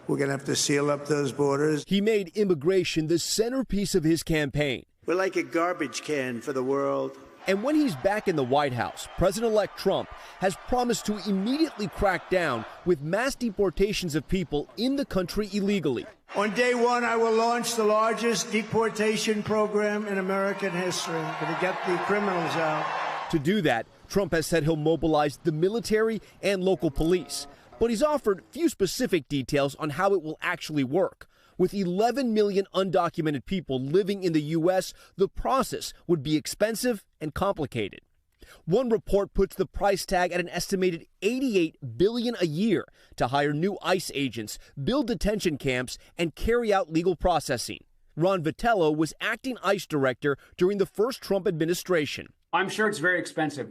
We're going to have to seal up those borders. He made immigration the centerpiece of his campaign. We're like a garbage can for the world. And when he's back in the White House, President-elect Trump has promised to immediately crack down with mass deportations of people in the country illegally. On day one, I will launch the largest deportation program in American history. I'm going to get the criminals out. To do that, Trump has said he'll mobilize the military and local police. But he's offered few specific details on how it will actually work. With 11 million undocumented people living in the U.S., the process would be expensive and complicated. One report puts the price tag at an estimated $88 billion a year to hire new ICE agents, build detention camps, and carry out legal processing. Ron Vitello was acting ICE director during the first Trump administration. I'm sure it's very expensive.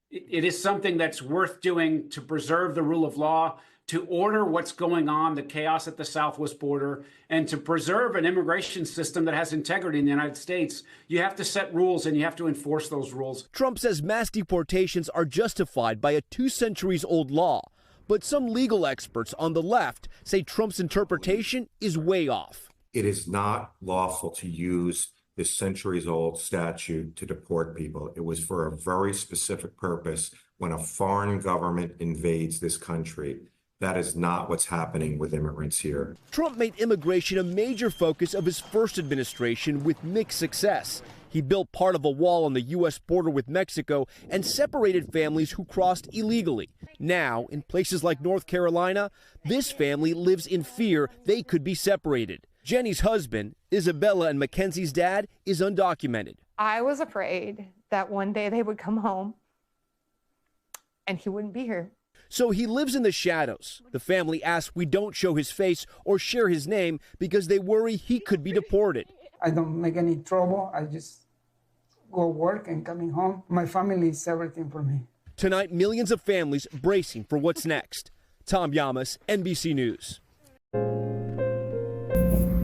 It is something that's worth doing to preserve the rule of law, to order what's going on, the chaos at the southwest border, and to preserve an immigration system that has integrity in the United States. You have to set rules and you have to enforce those rules. Trump says mass deportations are justified by a 2-centuries-old law, but some legal experts on the left say Trump's interpretation is way off. It is not lawful to use this centuries-old statute to deport people. It was for a very specific purpose when a foreign government invades this country. That is not what's happening with immigrants here. Trump made immigration a major focus of his first administration with mixed success. He built part of a wall on the U.S. border with Mexico and separated families who crossed illegally. Now, in places like North Carolina, this family lives in fear they could be separated. Jenny's husband, Isabella, and Mackenzie's dad is undocumented. I was afraid that one day they would come home and he wouldn't be here. So he lives in the shadows. The family asks we don't show his face or share his name because they worry he could be deported. I don't make any trouble. I just go work and coming home. My family is everything for me. Tonight, millions of families bracing for what's next. Tom Yamas, NBC News.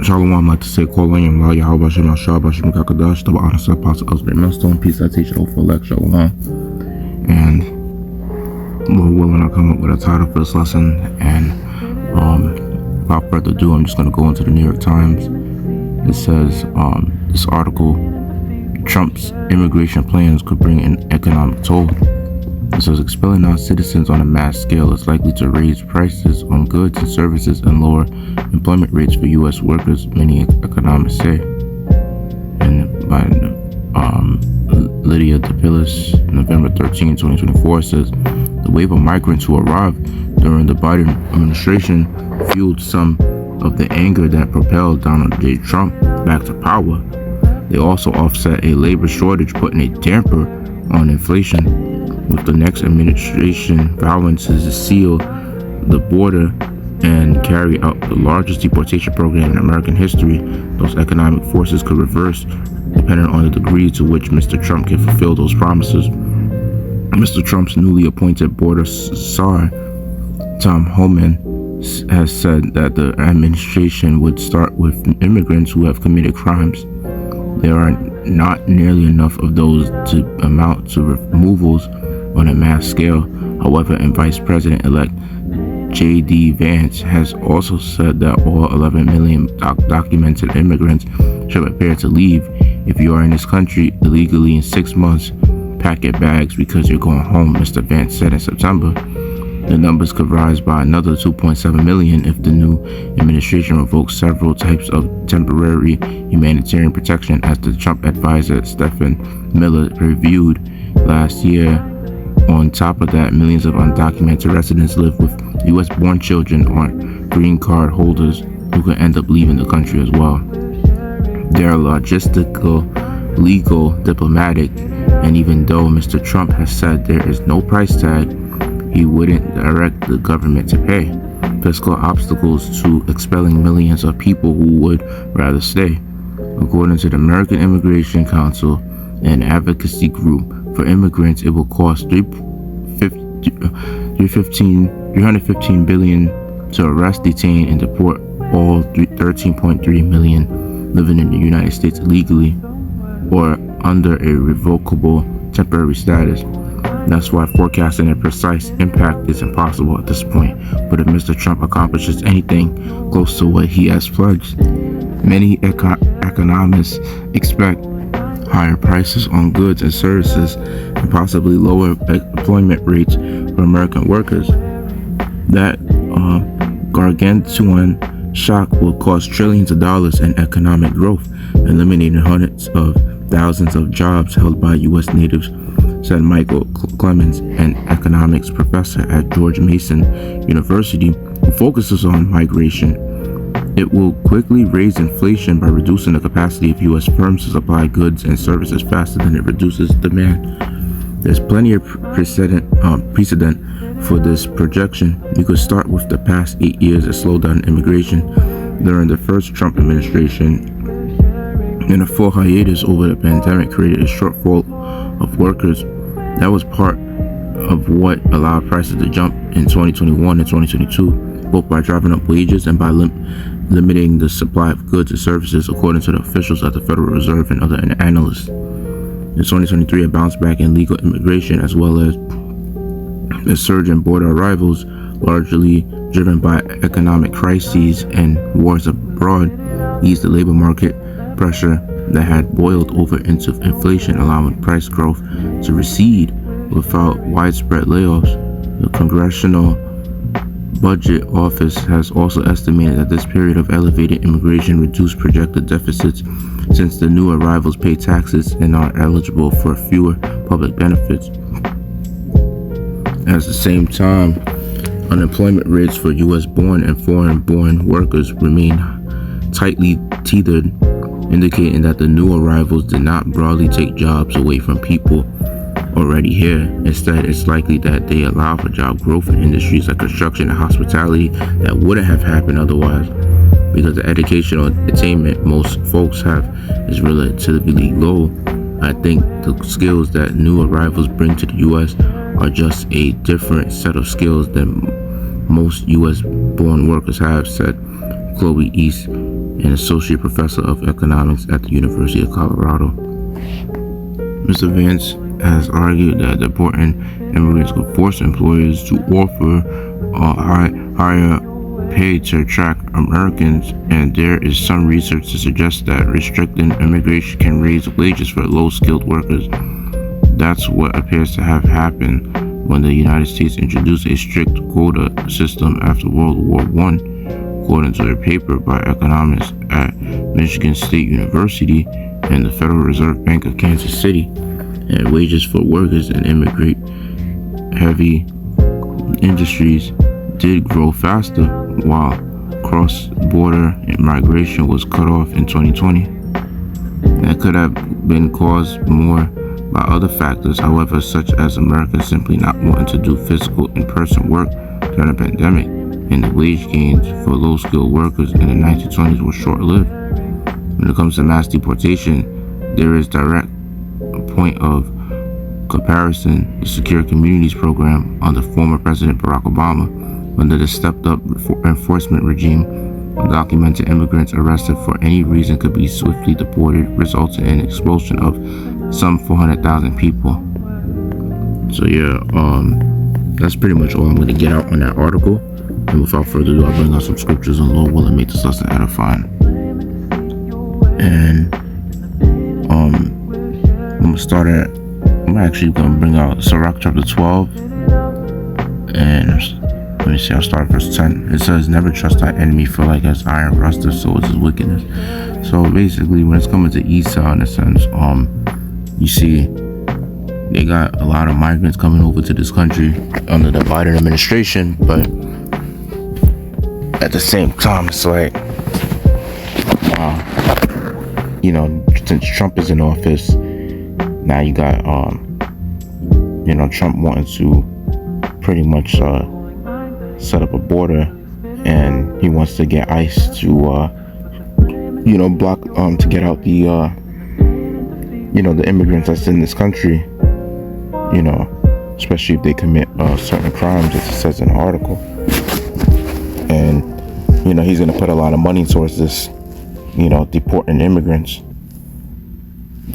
Shalom, I'd like to say, call in Yahweh Hashem Yashar Bashim Kakadash, Taba Anasa, Apostle Elsberry Millstone, peace, citation, for elect, Shalom. And Lord willing, I'll come up with a title for this lesson. And without further ado, I'm just going to go into the New York Times. It says, this article, Trump's immigration plans could bring an economic toll. It says, expelling non-citizens on a mass scale is likely to raise prices on goods and services and lower employment rates for U.S. workers, many economists say. And by Lydia DePillis, November 13, 2024, says, the wave of migrants who arrived during the Biden administration fueled some of the anger that propelled Donald J. Trump back to power. They also offset a labor shortage, putting a damper on inflation. With the next administration vowing to seal the border and carry out the largest deportation program in American history, those economic forces could reverse depending on the degree to which Mr. Trump can fulfill those promises. Mr. Trump's newly appointed border czar, Tom Homan, has said that the administration would start with immigrants who have committed crimes. There are not nearly enough of those to amount to removals on a mass scale. However, and Vice President-elect J.D. Vance has also said that all 11 million documented immigrants should prepare to leave. If you are in this country illegally in 6 months, pack your bags because you're going home, Mr. Vance said in September. The numbers could rise by another 2.7 million if the new administration revokes several types of temporary humanitarian protection, as the Trump advisor Stephen Miller reviewed last year. On top of that, millions of undocumented residents live with U.S.-born children or green card holders who could end up leaving the country as well. There are logistical, legal, diplomatic, and even though Mr. Trump has said there is no price tag he wouldn't direct the government to pay, fiscal obstacles to expelling millions of people who would rather stay. According to the American Immigration Council, an advocacy group for immigrants, it will cost $315 billion to arrest, detain, and deport all 13.3 million living in the United States illegally or under a revocable temporary status. That's why forecasting a precise impact is impossible at this point. But if Mr. Trump accomplishes anything close to what he has pledged, many economists expect higher prices on goods and services and possibly lower employment rates for American workers. That gargantuan shock will cost trillions of dollars in economic growth, eliminating hundreds of thousands of jobs held by U.S. natives, said Michael Clemens, an economics professor at George Mason University who focuses on migration. It will quickly raise inflation by reducing the capacity of U.S. firms to supply goods and services faster than it reduces demand. There's plenty of precedent for this projection. You could start with the past 8 years of slowdown in immigration during the first Trump administration, and a full hiatus over the pandemic created a shortfall of workers. That was part of what allowed prices to jump in 2021 and 2022, both by driving up wages and by limiting the supply of goods and services, according to the officials at the Federal Reserve and other analysts. In 2023, a bounce back in legal immigration, as well as a surge in border arrivals, largely driven by economic crises and wars abroad, eased the labor market pressure that had boiled over into inflation, allowing price growth to recede without widespread layoffs. The Congressional Budget Office has also estimated that this period of elevated immigration reduced projected deficits, since the new arrivals pay taxes and are eligible for fewer public benefits. At the same time, unemployment rates for U.S.-born and foreign-born workers remain tightly tethered, indicating that the new arrivals did not broadly take jobs away from people already here. Instead, it's likely that they allow for job growth in industries like construction and hospitality that wouldn't have happened otherwise, because the educational attainment most folks have is relatively low. I think the skills that new arrivals bring to the U.S. are just a different set of skills than most U.S.-born workers have, said Chloe East, an associate professor of economics at the University of Colorado. Mr. Vance has argued that deporting immigrants could force employers to offer higher pay to attract Americans, and there is some research to suggest that restricting immigration can raise wages for low-skilled workers. That's what appears to have happened when the United States introduced a strict quota system after World War I, according to a paper by economists at Michigan State University and the Federal Reserve Bank of Kansas City. And wages for workers in immigrant-heavy industries did grow faster, while cross-border migration was cut off in 2020. That could have been caused more by other factors, however, such as Americans simply not wanting to do physical in-person work during the pandemic, and the wage gains for low-skilled workers in the 1920s were short-lived. When it comes to mass deportation, there is direct point of comparison: the Secure Communities program under former President Barack Obama, under the stepped-up enforcement regime. Undocumented immigrants arrested for any reason could be swiftly deported, resulting in an expulsion of some 400,000 people. So that's pretty much all I'm going to get out on that article. And without further ado, I'll bring out some scriptures on Lord will and make this lesson edifying. And I'm actually going to bring out Sirach chapter 12. And let me see, I'll start at verse 10. It says, "Never trust thy enemy, for like as iron rusteth, so is his wickedness." So basically, when it's coming to Esau, in a sense, you see, they got a lot of migrants coming over to this country under the Biden administration, but at the same time, it's like, since Trump is in office, now you got, Trump wanting to pretty much set up a border, and he wants to get ICE to, block, to get out the, the immigrants that's in this country, especially if they commit certain crimes, as it says in the article. And, he's going to put a lot of money towards this, deporting immigrants.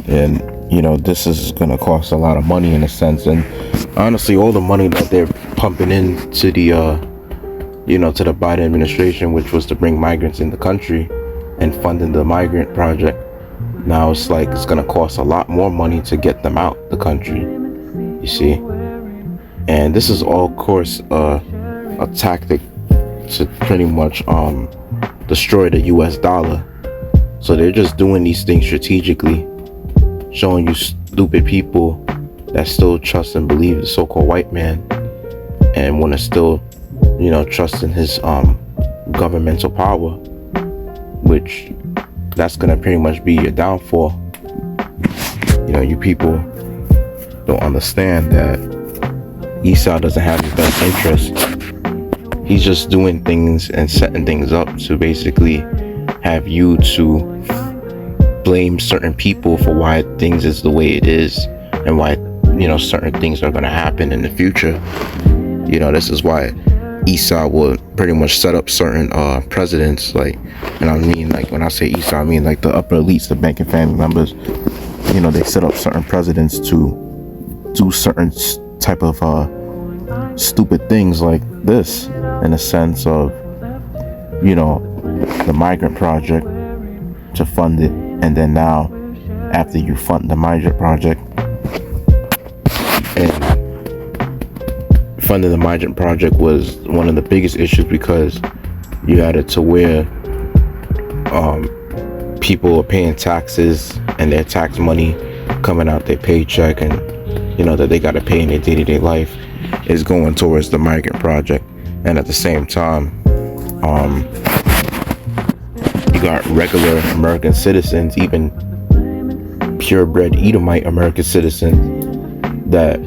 And this is going to cost a lot of money in a sense. And honestly, all the money that they're pumping into the, to the Biden administration, which was to bring migrants in the country and funding the migrant project, now it's like it's going to cost a lot more money to get them out the country, you see. And this is all, of course, a tactic to pretty much destroy the US dollar. So they're just doing these things strategically, showing you stupid people that still trust and believe the so-called white man and want to still, trust in his governmental power, which that's going to pretty much be your downfall. You people don't understand that Esau doesn't have your best interest. He's just doing things and setting things up to basically have you to blame certain people for why things is the way it is and why certain things are going to happen in the future. This is why Esau will pretty much set up certain presidents, and I mean, when I say Esau, I mean like the upper elites, the banking family members. They set up certain presidents to do certain type of stupid things like this, in a sense of the migrant project, to fund it. And then now, after you fund the migrant project, and funding the migrant project was one of the biggest issues, because you had it to where people are paying taxes and their tax money coming out their paycheck, and that they got to pay in their day-to-day life is going towards the migrant project. And at the same time, you got regular American citizens, even purebred Edomite American citizens, that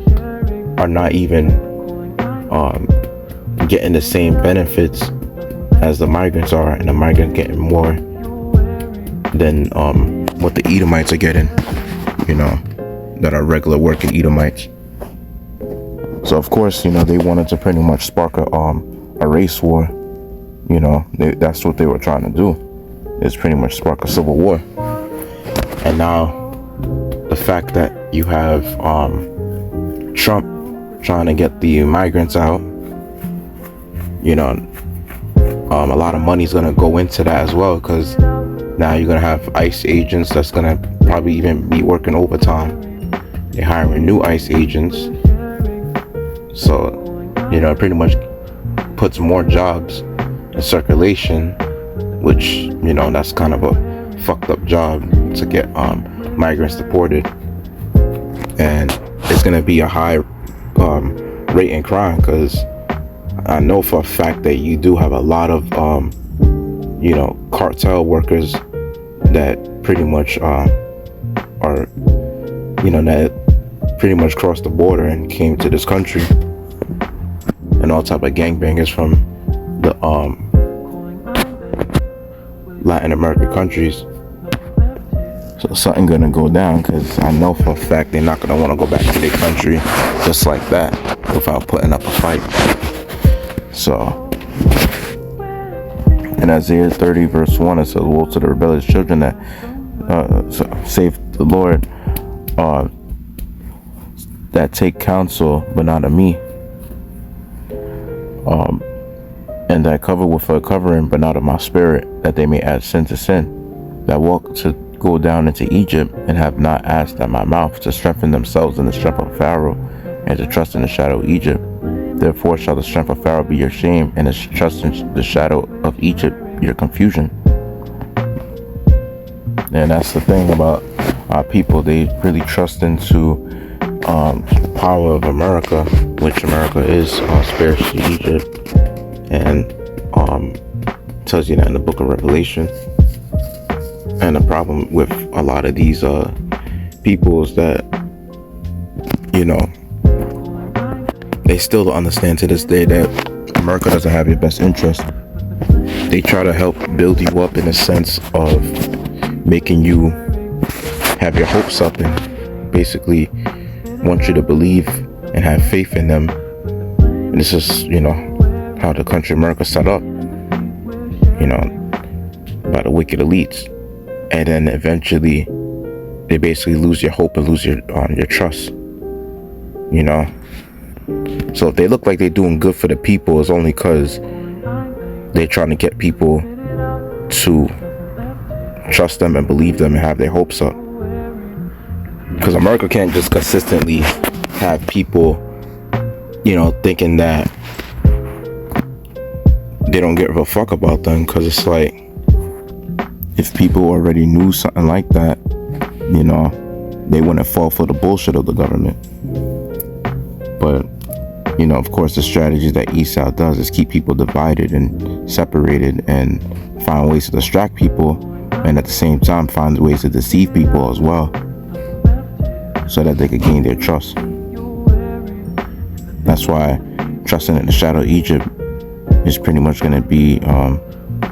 are not even getting the same benefits as the migrants are, and the migrants getting more than what the Edomites are getting, that are regular working Edomites. So of course, they wanted to pretty much spark a race war. That's what they were trying to do, is pretty much spark a civil war. And now the fact that you have Trump trying to get the migrants out, a lot of money's gonna go into that as well, because now you're gonna have ICE agents that's gonna probably even be working overtime. They're hiring new ICE agents, so it pretty much puts more jobs in circulation, which that's kind of a fucked up job to get migrants deported. And it's gonna be a high rate in crime, because I know for a fact that you do have a lot of cartel workers that pretty much are that pretty much crossed the border and came to this country, and all type of gangbangers from the Latin American countries. So something gonna go down, because I know for a fact they're not gonna want to go back to their country just like that without putting up a fight. So in Isaiah 30 verse 1, it says, "Woe to the rebellious children that save the Lord, that take counsel but not of me, and that cover with a covering but not of my spirit, that they may add sin to sin, that walk to go down into Egypt, and have not asked at my mouth, to strengthen themselves in the strength of Pharaoh, and to trust in the shadow of Egypt. Therefore shall the strength of Pharaoh be your shame, and the trust in the shadow of Egypt your confusion." And that's the thing about our people. They really trust into power of America, which America is spiritually Egypt, and tells you that in the book of Revelation. And the problem with a lot of these people is that they still don't understand to this day that America doesn't have your best interest. They try to help build you up in a sense of making you have your hopes up, and basically want you to believe and have faith in them. And this is, how the country America set up, by the wicked elites. And then eventually they basically lose your hope and lose your trust. You know, so if they look like they're doing good for the people, it's only because they're trying to get people to trust them and believe them and have their hopes up. Because America can't just consistently have people, you know, thinking that they don't give a fuck about them. Because it's like, if people already knew something like that, you know, they wouldn't fall for the bullshit of the government. But, you know, of course, the strategy that ESOL does is keep people divided and separated and find ways to distract people, and at the same time find ways to deceive people as well, so that they could gain their trust. That's why trusting in the shadow of Egypt is pretty much going to be,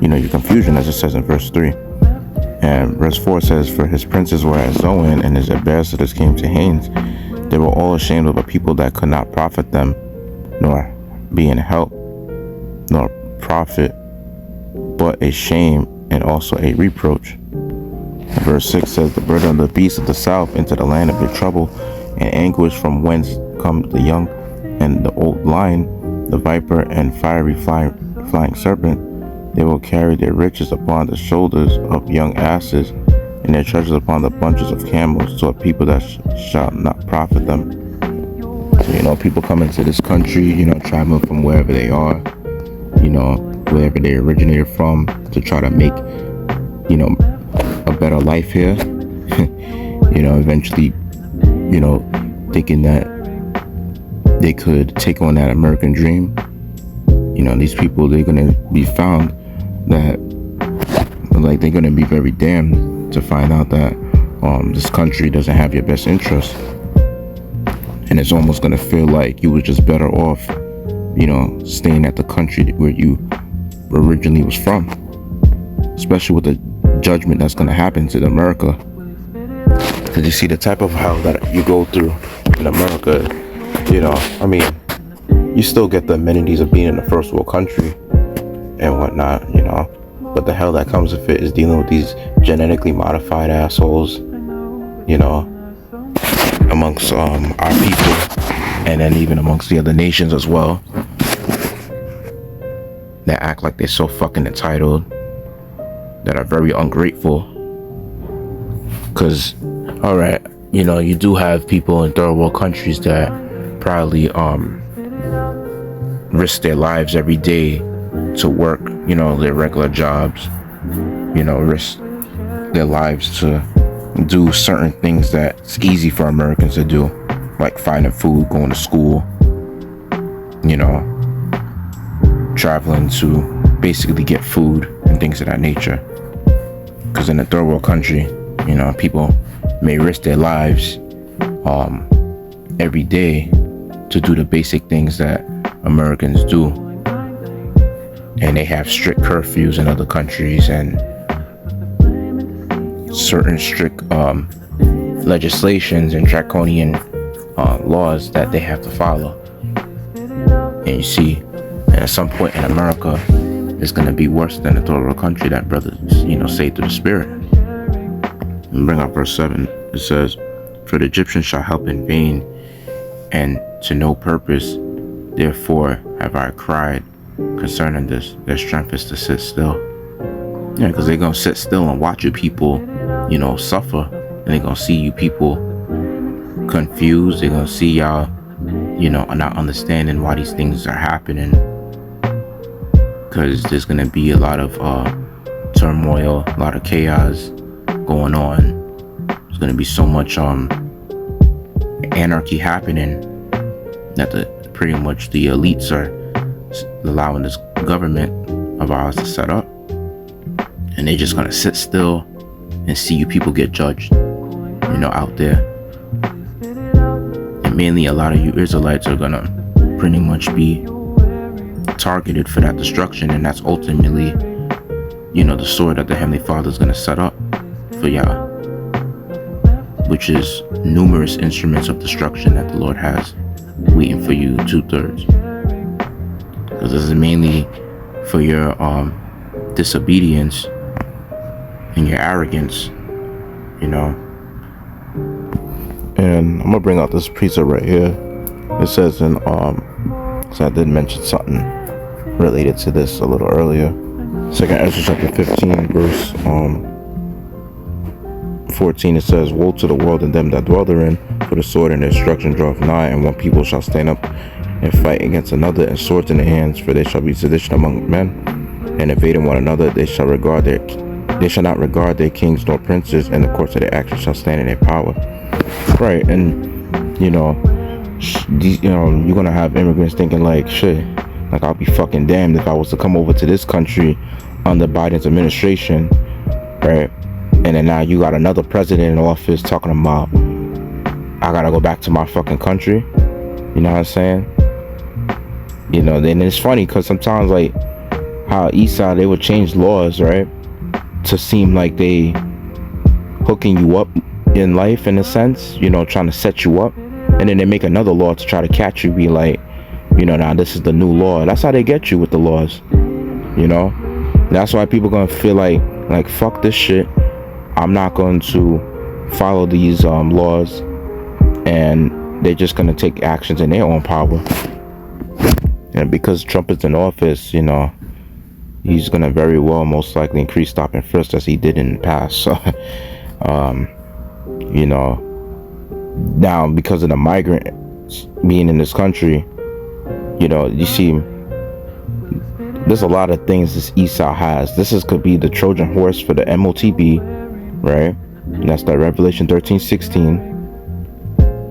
you know, your confusion, as it says in verse 3. And verse 4 says, "For his princes were at Zoan, and his ambassadors came to Hanes. They were all ashamed of a people that could not profit them, nor be in help, nor profit, but a shame and also a reproach." And verse 6 says, "The burden of the beasts of the south into the land of your trouble, and anguish from whence come the young and the old lion, the viper and fiery flying serpent. They will carry their riches upon the shoulders of young asses, and their treasures upon the bunches of camels, to a people that shall not profit them." So, you know, people come into this country, you know, traveling from wherever they are, you know, wherever they originated from, to try to make, you know, a better life here. You know, eventually, you know, thinking that they could take on that American dream. You know, these people, they're gonna be found that, like, they're gonna be very damned to find out that this country doesn't have your best interest, and it's almost gonna feel like you were just better off, you know, staying at the country where you originally was from, especially with the judgment that's gonna happen to America. Because you see the type of hell that you go through in America, you know, I mean, you still get the amenities of being in a first world country and whatnot, you know, but the hell that comes with it is dealing with these genetically modified assholes, you know, amongst our people, and then even amongst the other nations as well, that act like they're so fucking entitled, that are very ungrateful. Because, all right, you know, you do have people in third world countries that probably risk their lives every day to work, you know, their regular jobs, you know, risk their lives to do certain things that's easy for Americans to do, like finding food, going to school, you know, traveling to basically get food and things of that nature. Because in a third world country, you know, people may risk their lives every day to do the basic things that Americans do, and they have strict curfews in other countries and certain strict legislations and draconian laws that they have to follow. And you see, at some point in America, it's going to be worse than the third world country that brothers, you know, say through the spirit. And bring up verse 7. It says, "For the Egyptians shall help in vain, and to no purpose. Therefore have I cried concerning this. Their strength is to sit still." Yeah, because they're going to sit still and watch you people, you know, suffer. And they're going to see you people confused. They're going to see y'all, you know, not understanding why these things are happening. Because there's going to be a lot of turmoil, a lot of chaos going on. There's going to be so much anarchy happening that pretty much the elites are allowing this government of ours to set up, and they're just gonna sit still and see you people get judged, you know, out there. And mainly a lot of you Israelites are gonna pretty much be targeted for that destruction, and that's ultimately, you know, the sword that the Heavenly Father is gonna set up for y'all, which is numerous instruments of destruction that the Lord has waiting for you 2/3. Because this is mainly for your disobedience and your arrogance, you know, And I'm gonna bring out this precept right here. It says in so I did mention something related to this a little earlier. Second Ezra chapter 15 verse 14, it says, "Woe to the world and them that dwell therein, for the sword and destruction draweth nigh, and one people shall stand up and fight against another, and swords in their hands, for there shall be sedition among men, and invading one another, they shall not regard their kings nor princes, and the courts of their actions shall stand in their power." Right, and you're gonna have immigrants thinking like, shit, like I'll be fucking damned if I was to come over to this country under Biden's administration, right? And then now you got another president in office talking about, I gotta go back to my fucking country. You know what I'm saying? Then it's funny because sometimes, like, how Esau, they would change laws, right, to seem like they hooking you up in life in a sense, trying to set you up. And then they make another law to try to catch you, be like, now this is the new law. That's how they get you with the laws. That's why people gonna feel like fuck this shit. I'm not going to follow these laws, and they're just going to take actions in their own power. And because Trump is in office, he's going to very well most likely increase stop and frisk as he did in the past. So, now because of the migrants being in this country, you see, there's a lot of things this Esau has. Could be the Trojan horse for the MOTB. Right, and that's that Revelation 13:16,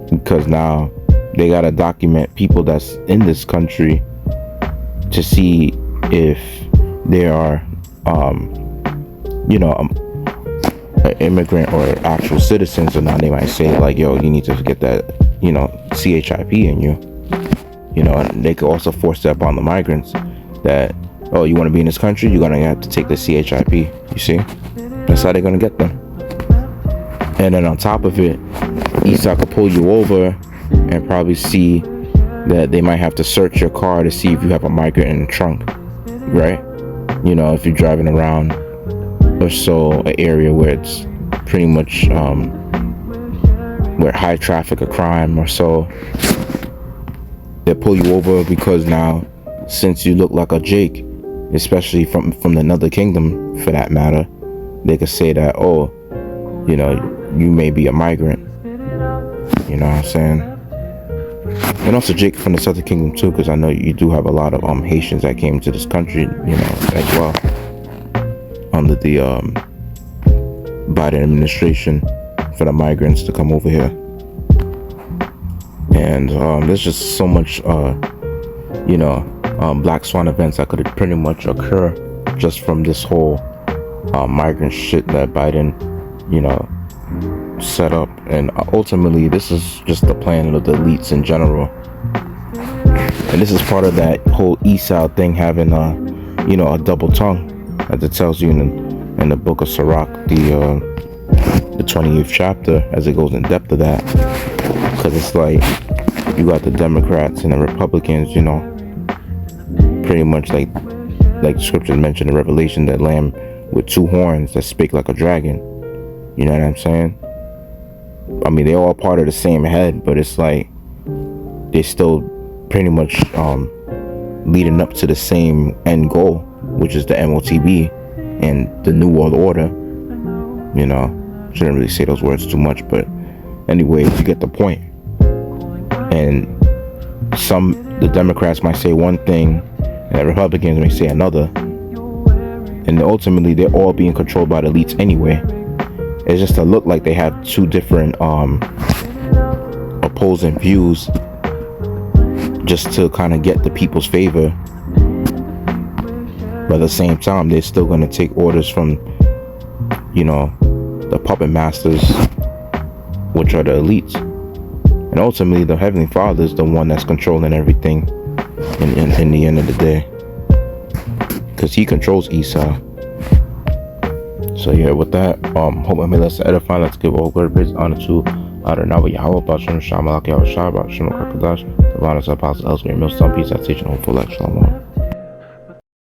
because now they gotta document people that's in this country to see if they are an immigrant or actual citizens or not. They might say like, yo, you need to get that CHIP in you, and they could also force that upon the migrants that, oh, you want to be in this country, you're gonna have to take the CHIP. You see, that's how they're gonna get them. And then on top of it, Esau could pull you over and probably see that they might have to search your car to see if you have a migrant in the trunk, right? If you're driving around or so, an area where it's pretty much where high traffic or crime or so, they pull you over because now, since you look like a Jake, especially from another kingdom for that matter, they could say that, oh, you may be a migrant. You know what I'm saying? And also Jake from the Southern Kingdom too, because I know you do have a lot of Haitians that came to this country, as well, under the Biden administration, for the migrants to come over here. And there's just so much black swan events that could pretty much occur just from this whole migrant shit that Biden set up. And ultimately this is just the plan of the elites in general, and this is part of that whole Esau thing, having a double tongue, as it tells you in the book of Sirach, the 28th chapter, as it goes in depth of that. Because it's like you got the Democrats and the Republicans, pretty much like the scriptures mentioned in Revelation, that lamb with two horns that spake like a dragon. You know what I'm saying? I mean, they're all part of the same head, but it's like they're still pretty much leading up to the same end goal, which is the MOTB and the New World Order. Shouldn't really say those words too much, but anyways, you get the point. And the Democrats might say one thing, and the Republicans may say another, and ultimately they're all being controlled by the elites anyway. It's just to look like they have two different opposing views, just to kind of get the people's favor. But at the same time, they're still going to take orders from, the puppet masters, which are the elites. And ultimately, the Heavenly Father is the one that's controlling everything in the end of the day, because he controls Esau. So yeah, with that, hope I made us edify. Let's give all glory, praise, honor to Adonai Yahweh, Bashem Shamalak Yahweh Shah, Bashem Kakadash, the Vanessa Apostle Elsmere, Millstone, Peace, Citation, Hopeful, Shalom.